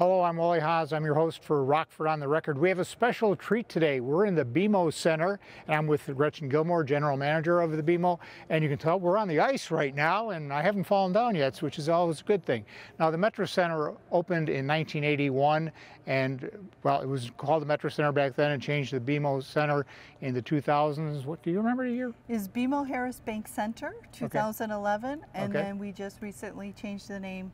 Hello, I'm Wally Haas. I'm your host for Rockford on the Record. We have a special treat today. We're in the BMO Center, and I'm with Gretchen Gilmore, General Manager of the BMO. And you can tell we're on the ice right now, and I haven't fallen down yet, which is always a good thing. Now, the Metro Center opened in 1981, and, well, it was called the Metro Center back then and changed to the BMO Center in the 2000s. What, do you remember the year? Is BMO Harris Bank Center, 2011, and then we just recently changed the name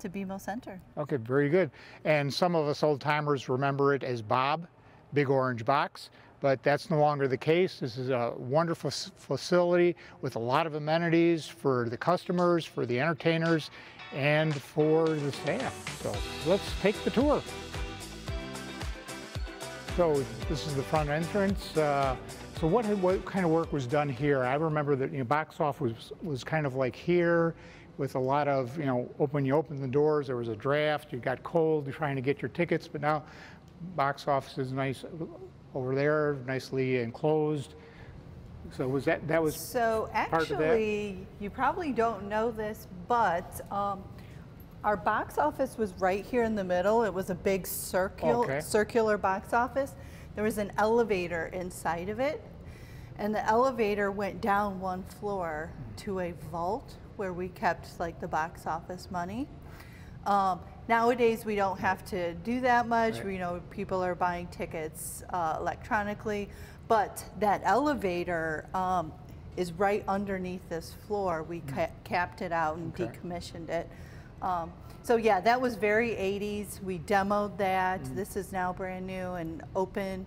to BMO Center. Okay, very good. And some of us old timers remember it as Bob, Big Orange Box, but that's no longer the case. This is a wonderful facility with a lot of amenities for the customers, for the entertainers, and for the staff. So let's take the tour. So this is the front entrance. So what kind of work was done here? I remember that box office was kind of like here, with a lot of, when you open the doors, there was a draft, you got cold, you're trying to get your tickets, but now box office is nice over there, nicely enclosed. So was that was so actually, you probably don't know this, but our box office was right here in the middle. It was a big circular box office. There was an elevator inside of it, and the elevator went down one floor to a vault where we kept like the box office money. Nowadays we don't have to do that much. Right. We know people are buying tickets electronically, but that elevator is right underneath this floor. We capped it out and decommissioned it. So yeah, that was very 80s. We demoed that. This is now brand new and open.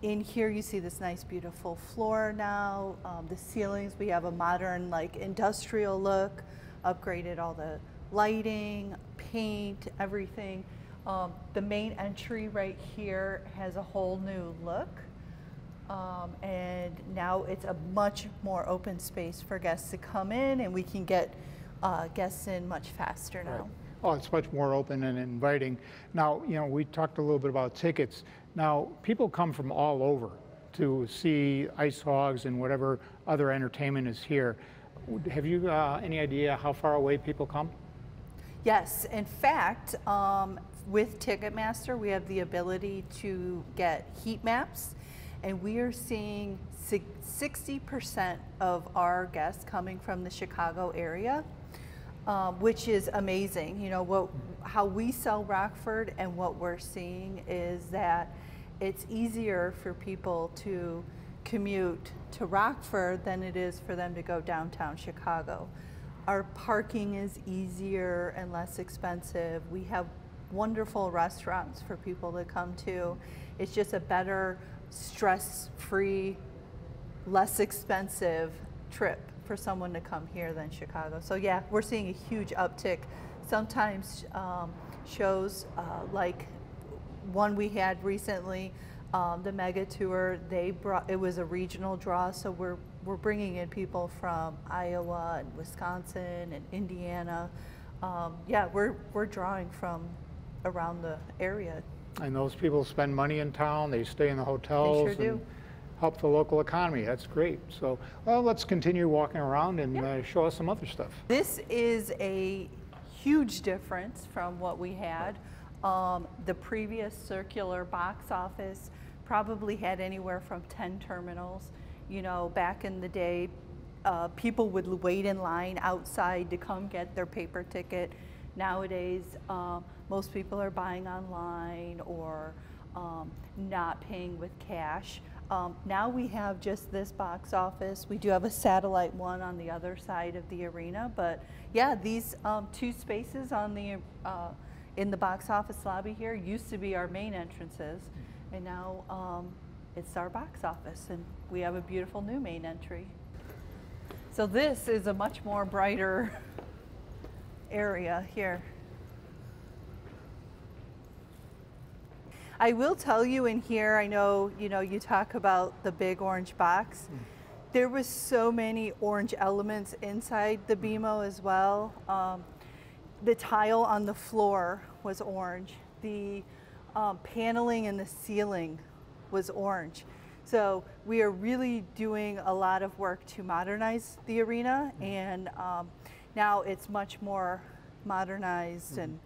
In here you see this nice beautiful floor now. The ceilings, we have a modern industrial look, upgraded all the lighting, paint, everything. The main entry right here has a whole new look. And now it's a much more open space for guests to come in, and we can get guests in much faster now. Right. Oh, it's much more open and inviting. Now, we talked a little bit about tickets. Now, people come from all over to see IceHogs and whatever other entertainment is here. Have you any idea how far away people come? Yes, in fact, with Ticketmaster, we have the ability to get heat maps, and we are seeing 60% of our guests coming from the Chicago area. Which is amazing. How we sell Rockford and what we're seeing is that it's easier for people to commute to Rockford than it is for them to go downtown Chicago. Our parking is easier and less expensive. We have wonderful restaurants for people to come to. It's just a better, stress-free, less expensive trip for someone to come here than Chicago. So yeah, we're seeing a huge uptick. Sometimes shows like one we had recently, the Mega Tour, it was a regional draw, so we're bringing in people from Iowa and Wisconsin and Indiana. Yeah, we're drawing from around the area. And those people spend money in town, they stay in the hotels. They sure do. Help the local economy. That's great. So, well, let's continue walking around and show us some other stuff. This is a huge difference from what we had. The previous circular box office probably had anywhere from 10 terminals. Back in the day, people would wait in line outside to come get their paper ticket. Nowadays, most people are buying online or not paying with cash. Now we have just this box office. We do have a satellite one on the other side of the arena, but yeah, these two spaces on the in the box office lobby here used to be our main entrances, and now it's our box office, and we have a beautiful new main entry. So this is a much more brighter area here. I will tell you in here, I know, you talk about the big orange box. There was so many orange elements inside the BMO as well. The tile on the floor was orange. The paneling in the ceiling was orange. So we are really doing a lot of work to modernize the arena, and now it's much more modernized and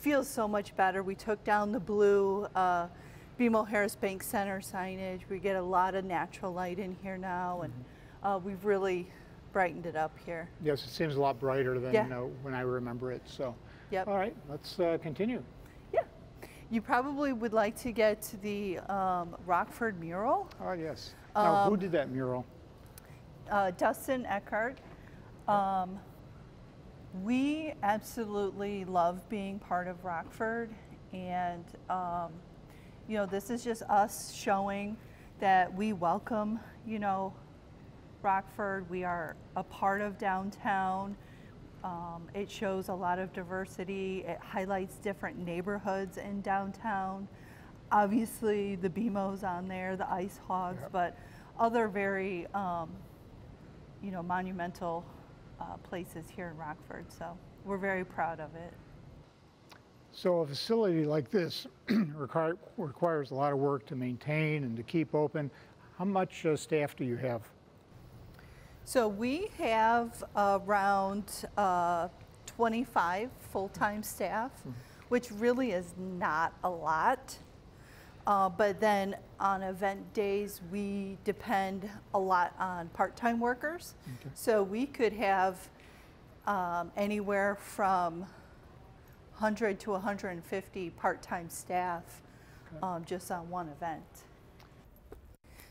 feels so much better. We took down the blue BMO Harris Bank Center signage. We get a lot of natural light in here now, and we've really brightened it up here. Yes, it seems a lot brighter than when I remember it. So, yep. All right, let's continue. Yeah, you probably would like to get to the Rockford mural. Oh yes. Now, who did that mural? Dustin Eckhart. We absolutely love being part of Rockford, and you know, this is just us showing that we welcome, you know, Rockford. We are a part of downtown. It shows a lot of diversity. It highlights different neighborhoods in downtown. Obviously, the BMO's on there, the IceHogs, but other very, you know, monumental places here in Rockford. So we're very proud of it. So a facility like this requires a lot of work to maintain and to keep open. How much staff do you have? So we have around 25 full-time staff, which really is not a lot. But then on event days, we depend a lot on part-time workers. Okay. So we could have anywhere from 100 to 150 part-time staff just on one event.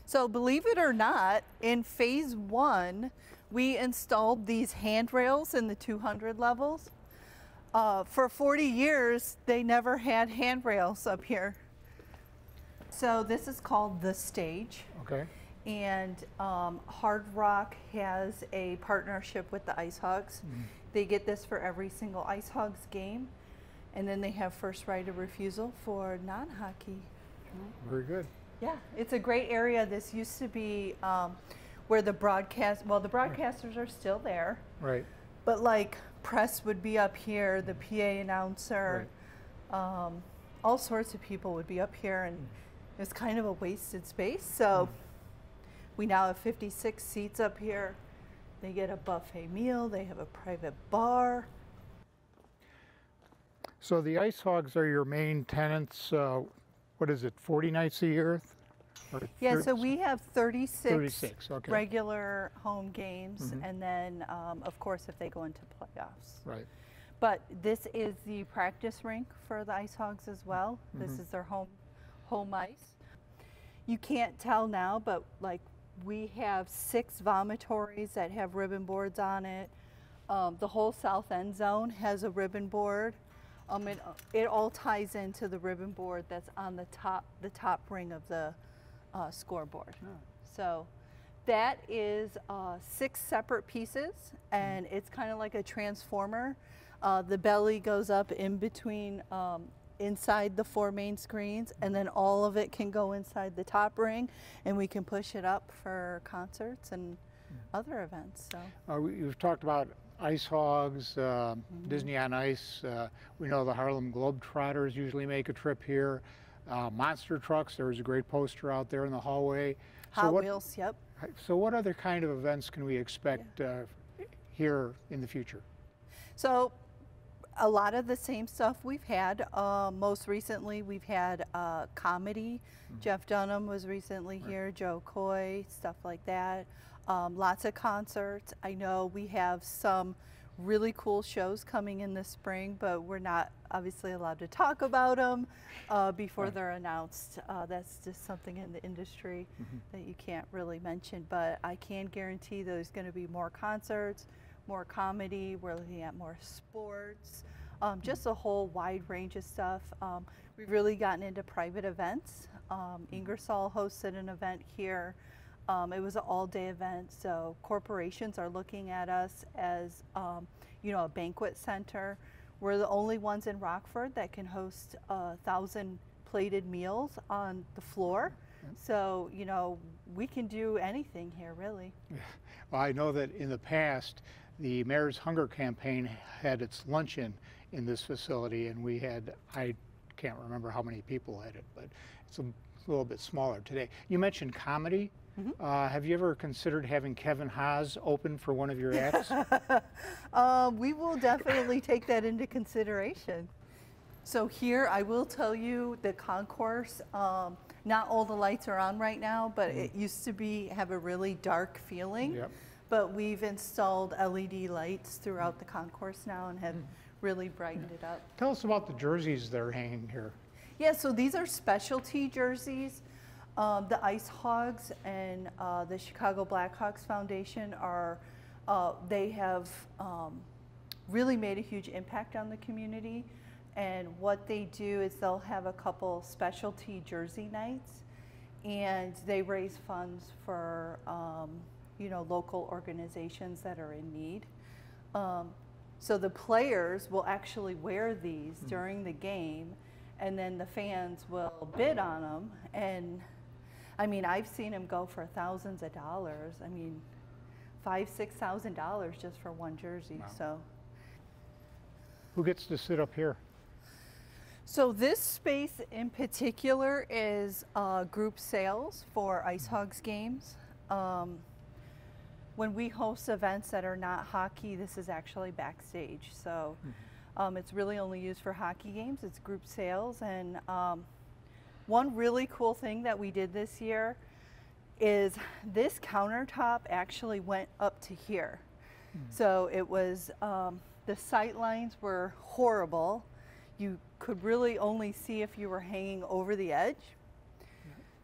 So believe it or not, in phase 1, we installed these handrails in the 200 levels. For 40 years, they never had handrails up here. So this is called the stage. Okay. And Hard Rock has a partnership with the IceHogs. They get this for every single IceHogs game. And then they have first right of refusal for non-hockey. Very good. Yeah, it's a great area. This used to be where the broadcasters are still there. Right. But like press would be up here, the PA announcer, all sorts of people would be up here, and it's kind of a wasted space. So we now have 56 seats up here. They get a buffet meal, they have a private bar. So the IceHogs are your main tenants. What is it, 40 nights a year? Yeah, so we have 36 okay. regular home games, and then, of course, if they go into playoffs. Right. But this is the practice rink for the IceHogs as well. This is their home ice. You can't tell now, but like we have 6 vomitories that have ribbon boards on it. The whole south end zone has a ribbon board. It all ties into the ribbon board that's on the top ring of the scoreboard. Oh. So that is 6 separate pieces, and it's kind of like a transformer. The belly goes up in between, inside the 4 main screens, and then all of it can go inside the top ring, and we can push it up for concerts and other events. So you've talked about IceHogs, Disney on Ice. We know the Harlem Globetrotters usually make a trip here. Monster trucks, there was a great poster out there in the hallway. Hot Wheels, yep. So what other kind of events can we expect here in the future? So a lot of the same stuff we've had. Most recently we've had comedy. Jeff Dunham was recently here, Joe Coy, stuff like that. Lots of concerts. I know we have some really cool shows coming in the spring, but we're not obviously allowed to talk about them before they're announced. That's just something in the industry that you can't really mention, but I can guarantee there's going to be more concerts, more comedy. We're looking at more sports, just a whole wide range of stuff. We've really gotten into private events. Ingersoll hosted an event here. It was an all-day event, so corporations are looking at us as, you know, a banquet center. We're the only ones in Rockford that can host 1,000 plated meals on the floor. So, you know, we can do anything here, really. Well, I know that in the past, the Mayor's Hunger Campaign had its luncheon in this facility, and we had, I can't remember how many people at it, but it's a little bit smaller today. You mentioned comedy. Have you ever considered having Kevin Haas open for one of your acts? We will definitely take that into consideration. So here, I will tell you, the concourse, not all the lights are on right now, but it used to have a really dark feeling. Yep. But we've installed LED lights throughout the concourse now and have really brightened it up. Tell us about the jerseys that are hanging here. Yeah, so these are specialty jerseys. The IceHogs and the Chicago Blackhawks Foundation they have really made a huge impact on the community. And what they do is they'll have a couple specialty jersey nights, and they raise funds for local organizations that are in need. So the players will actually wear these during the game, and then the fans will bid on them. And I mean, I've seen them go for thousands of dollars. I mean, $5,000–6,000 just for one jersey. Wow. So, who gets to sit up here? So this space in particular is group sales for IceHogs games. When we host events that are not hockey, this is actually backstage. So it's really only used for hockey games. It's group sales. And one really cool thing that we did this year is this countertop actually went up to here. So it was, the sight lines were horrible. You could really only see if you were hanging over the edge.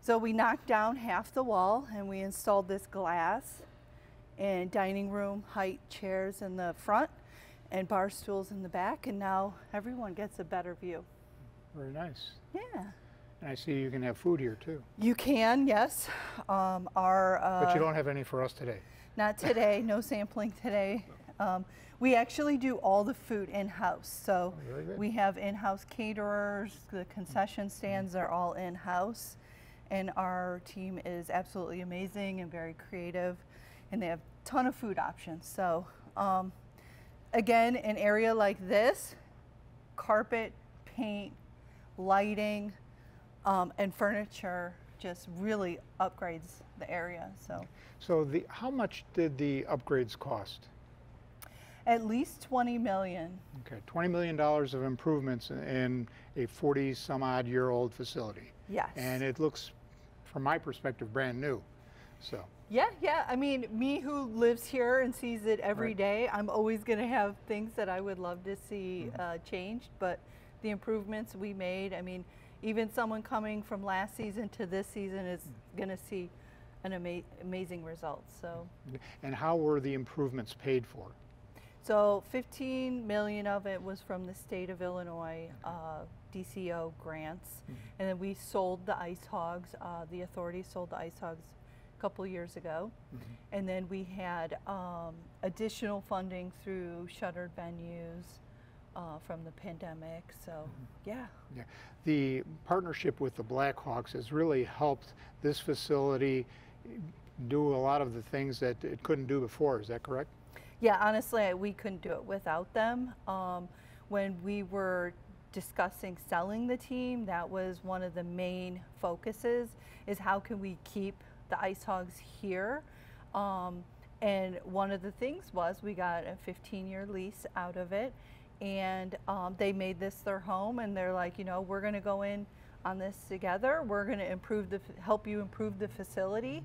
So we knocked down half the wall and we installed this glass and dining room height chairs in the front and bar stools in the back, and now everyone gets a better view. Very nice. Yeah. And I see you can have food here too. You can, yes. But you don't have any for us today. Not today, no sampling today. We actually do all the food in-house. So we have in-house caterers, the concession stands are all in-house, and our team is absolutely amazing and very creative, and they have a ton of food options. So again, an area like this, carpet, paint, lighting, and furniture just really upgrades the area. So how much did the upgrades cost? At least $20 million. Okay, $20 million of improvements in a 40-some-odd-year-old facility. Yes. And it looks, from my perspective, brand new. So. Yeah. I mean, me who lives here and sees it every day, I'm always going to have things that I would love to see changed. But the improvements we made, I mean, even someone coming from last season to this season is going to see an amazing result. So. And how were the improvements paid for? So $15 million of it was from the state of Illinois DCO grants, and then we sold the IceHogs. The authority sold the IceHogs a couple years ago, and then we had additional funding through shuttered venues from the pandemic. So yeah. The partnership with the Blackhawks has really helped this facility do a lot of the things that it couldn't do before. Is that correct? Yeah, honestly, we couldn't do it without them. When we were discussing selling the team, that was one of the main focuses, is how can we keep the IceHogs here? And one of the things was we got a 15-year lease out of it, and they made this their home, and they're like, we're going to go in on this together. We're going to help you improve the facility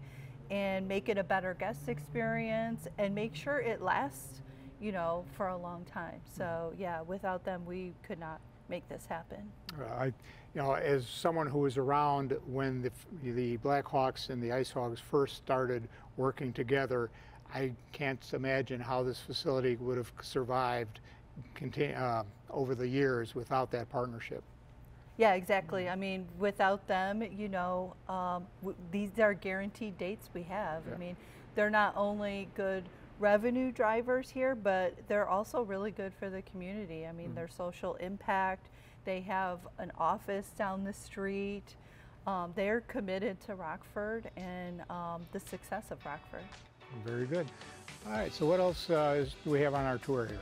and make it a better guest experience and make sure it lasts, for a long time. So yeah, without them, we could not make this happen. As someone who was around when the Blackhawks and the IceHogs first started working together, I can't imagine how this facility would have survived over the years without that partnership. Yeah, exactly. I mean, without them, these are guaranteed dates we have. Yeah. I mean, they're not only good revenue drivers here, but they're also really good for the community. I mean, their social impact. They have an office down the street. They're committed to Rockford and the success of Rockford. Very good. All right, so what else do we have on our tour here?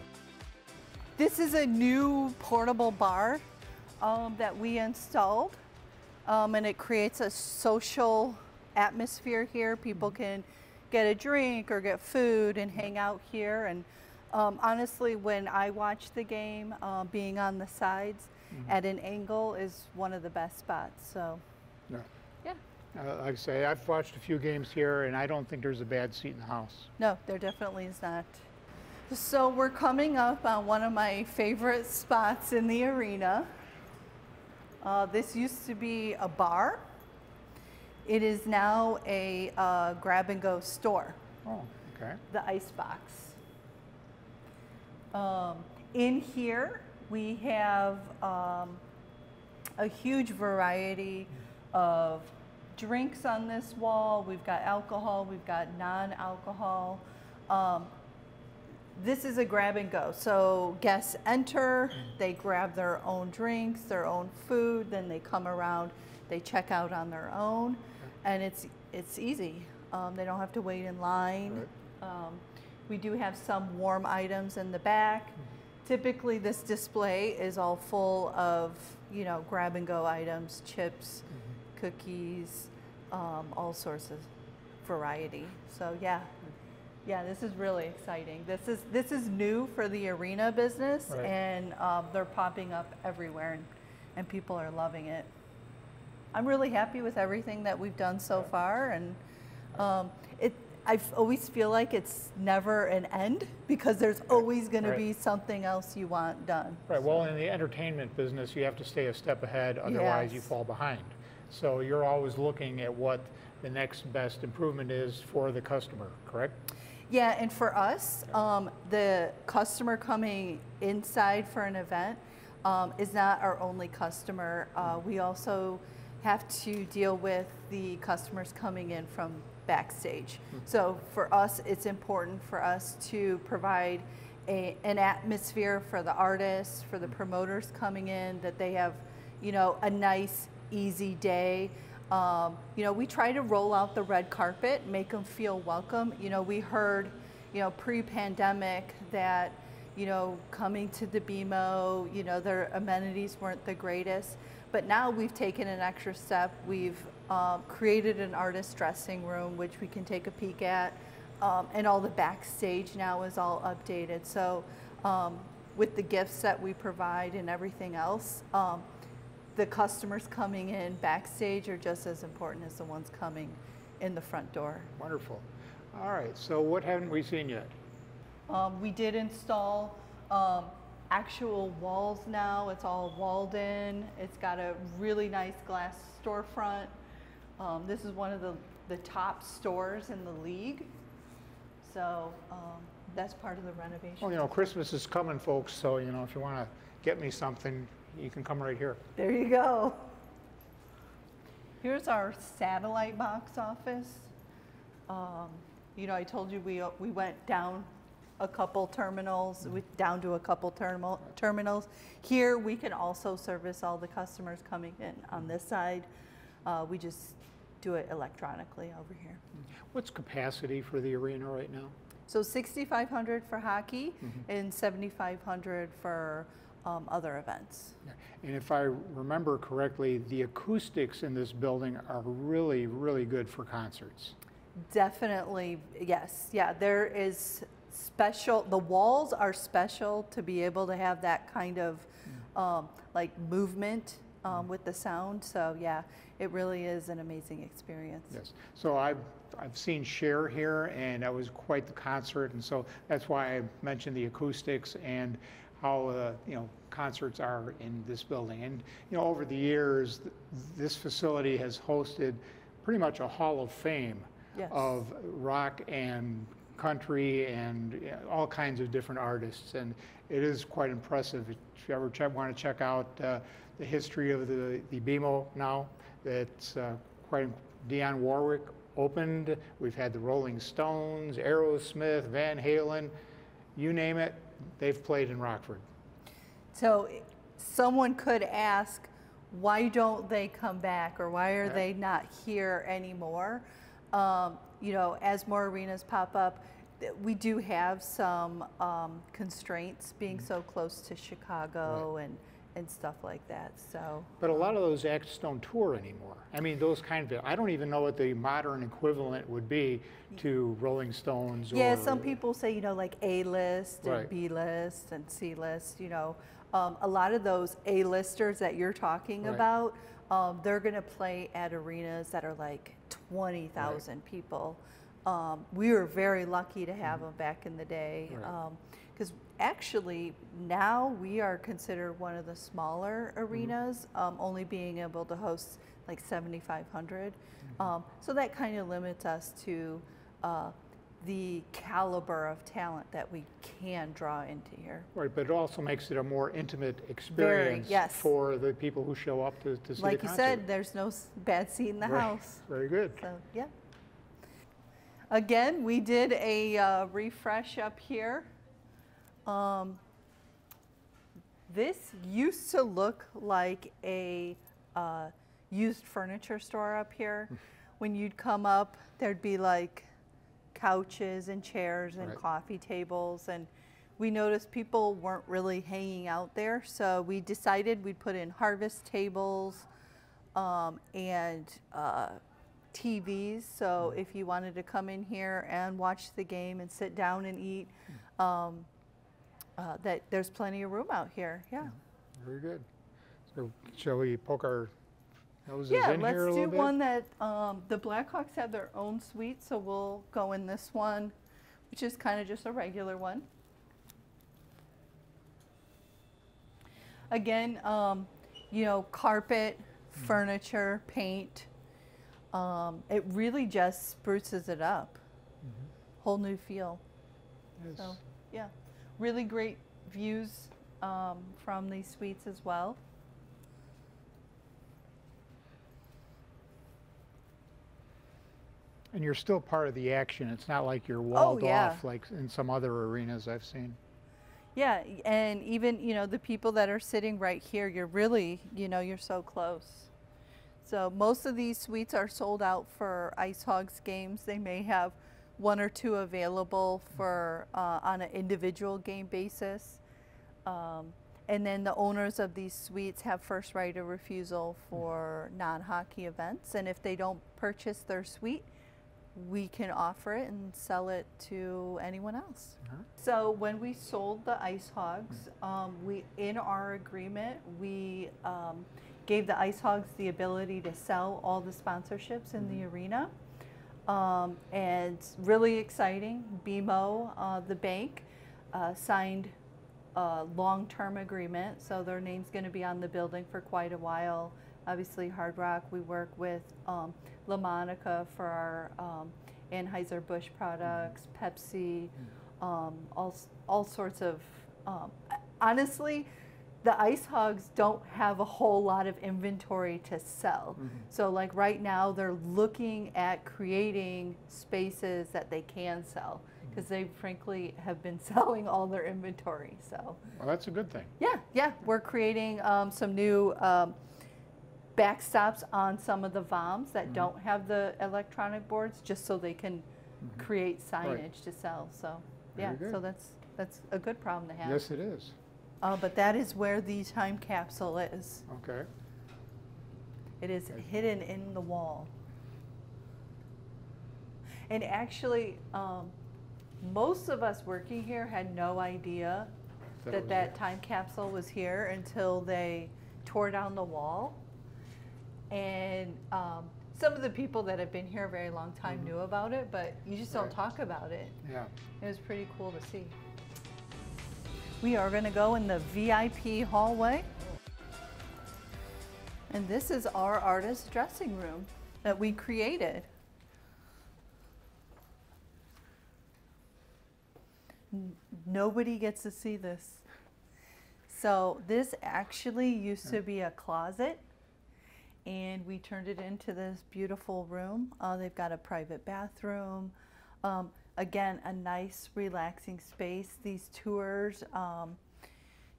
This is a new portable bar that we installed, and it creates a social atmosphere here. People can get a drink or get food and hang out here, and Honestly, when I watch the game, being on the sides at an angle is one of the best spots. So, yeah. Yeah. Like I say, I've watched a few games here, and I don't think there's a bad seat in the house. No, there definitely is not. So we're coming up on one of my favorite spots in the arena. This used to be a bar. It is now a grab-and-go store. Oh, okay. The Icebox. In here, we have a huge variety of drinks on this wall. We've got alcohol, we've got non-alcohol. This is a grab and go. So guests enter, they grab their own drinks, their own food, then they come around, they check out on their own, and it's easy. They don't have to wait in line. Right. We do have some warm items in the back. Typically this display is all full of, you know, grab and go items, chips, cookies, all sorts of variety. So yeah, this is really exciting. This is new for the arena business, right. And they're popping up everywhere, and people are loving it. I'm really happy with everything that we've done so far, and I always feel like it's never an end because there's always going to be something else you want done. Right. Well, in the entertainment business, you have to stay a step ahead, otherwise you fall behind. So you're always looking at what the next best improvement is for the customer, correct? Yeah, and for us, the customer coming inside for an event is not our only customer. We also have to deal with the customers coming in from backstage. So for us, it's important for us to provide an atmosphere for the artists, for the promoters coming in, that they have, you know, a nice, easy day. You know, we try to roll out the red carpet, make them feel welcome. You know, we heard, you know, pre-pandemic that, you know, coming to the BMO, you know, their amenities weren't the greatest. But now we've taken an extra step. We've created an artist dressing room, which we can take a peek at. And all the backstage now is all updated. So with the gifts that we provide and everything else, the customers coming in backstage are just as important as the ones coming in the front door. Wonderful. All right, so what haven't we seen yet? We did install actual walls now. It's all walled in. It's got a really nice glass storefront. This is one of the top stores in the league. So that's part of the renovation. Well, you know, Christmas is coming, folks, so, you know, if you want to get me something, you can come right here. There you go. Here's our satellite box office. You know, I told you we went down a couple terminals, down to a couple terminals. Here we can also service all the customers coming in on this side. We just do it electronically over here. What's capacity for the arena right now? So 6,500 for hockey and 7,500 for other events. And if I remember correctly, the acoustics in this building are really, really good for concerts. Definitely, yes. Yeah, there is special, the walls are special to be able to have that kind of like movement with the sound. So yeah, it really is an amazing experience. Yes. So I've seen Cher here, and that was quite the concert, and so that's why I mentioned the acoustics and how you know, concerts are in this building. And you know, over the years, this facility has hosted pretty much a hall of fame of rock and country and all kinds of different artists, and it is quite impressive. If you ever want to check out the history of the BMO now, that's quite. Dionne Warwick opened. We've had the Rolling Stones, Aerosmith, Van Halen, you name it, they've played in Rockford. So someone could ask, why don't they come back, or why are they not here anymore? You know, as more arenas pop up, we do have some constraints being so close to Chicago and stuff like that. So, but a lot of those acts don't tour anymore. I mean, those kind of, I don't even know what the modern equivalent would be to Rolling Stones. Yeah, or, some people say, you know, like A-list and right. B-list and C-list, you know. A lot of those A-listers that you're talking right. about, they're going to play at arenas that are like 20,000 right. people. We were very lucky to have them back in the day. Because actually now we are considered one of the smaller arenas, only being able to host like 7,500. So that kind of limits us to the caliber of talent that we can draw into here. Right, but it also makes it a more intimate experience for the people who show up to see the concert. Like you said, there's no bad seat in the house. Very good. So, yeah. Again, we did a refresh up here. This used to look like a used furniture store up here. When you'd come up, there'd be like couches and chairs and coffee tables, and we noticed people weren't really hanging out there, so we decided we'd put in harvest tables and TVs, so if you wanted to come in here and watch the game and sit down and eat, that there's plenty of room out here. Yeah. Very good. So shall we poke our noses in here a little bit? Yeah, let's do one that the Blackhawks have their own suite, so we'll go in this one, which is kind of just a regular one. Again, you know, carpet, furniture, paint. It really just spruces it up. Whole new feel. Yes. So, yeah, really great views from these suites as well. And you're still part of the action. It's not like you're walled off like in some other arenas I've seen. Yeah, and even, you know, the people that are sitting right here, you're really, you know, you're so close. So most of these suites are sold out for IceHogs games. They may have one or two available for on an individual game basis. And then the owners of these suites have first right of refusal for non-hockey events. And if they don't purchase their suite, we can offer it and sell it to anyone else. So when we sold the IceHogs, in our agreement, we gave the IceHogs the ability to sell all the sponsorships in the arena. And really exciting, BMO, the bank, signed a long-term agreement, so their name's going to be on the building for quite a while. Obviously, Hard Rock, we work with La Monica for our Anheuser-Busch products, Pepsi, all sorts of, honestly, the IceHogs don't have a whole lot of inventory to sell. So like right now, they're looking at creating spaces that they can sell, because they frankly have been selling all their inventory. So, well, that's a good thing. Yeah, we're creating some new backstops on some of the VOMs that don't have the electronic boards, just so they can create signage to sell. So yeah, so that's a good problem to have. Yes, it is. But that is where the time capsule is. Okay. It is hidden in the wall. And actually, most of us working here had no idea that time capsule was here until they tore down the wall. And some of the people that have been here a very long time knew about it, but you just don't talk about it. Yeah. It was pretty cool to see. We are going to go in the VIP hallway. And this is our artist dressing room that we created. Nobody gets to see this. So this actually used to be a closet, and we turned it into this beautiful room. They've got a private bathroom. Again, a nice relaxing space. These tours,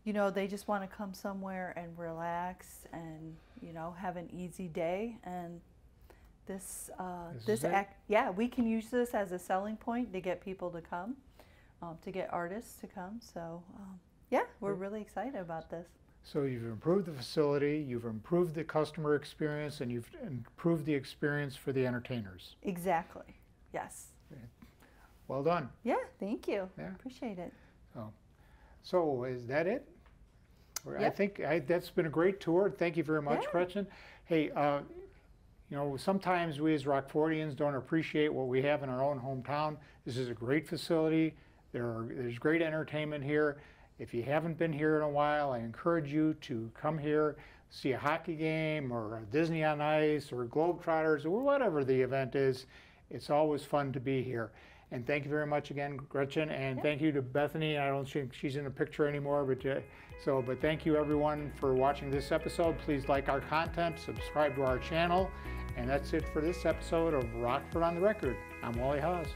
you know, they just want to come somewhere and relax and, you know, have an easy day. And yeah, we can use this as a selling point to get people to come, to get artists to come. So yeah, we're really excited about this. So you've improved the facility, you've improved the customer experience, and you've improved the experience for the entertainers. Exactly. Yes. Well done. Yeah, thank you. Yeah. Appreciate it. So is that it? Yep. I think that's been a great tour. Thank you very much, Yeah. Gretchen. Hey, you know, sometimes we as Rockfordians don't appreciate what we have in our own hometown. This is a great facility. There's great entertainment here. If you haven't been here in a while, I encourage you to come here, see a hockey game or a Disney on Ice or Globetrotters or whatever the event is. It's always fun to be here. And thank you very much again, Gretchen, and thank you to Bethany. I don't think she's in the picture anymore, but thank you everyone for watching this episode. Please like our content, subscribe to our channel, and that's it for this episode of Rockford on the Record. I'm Wally Haas.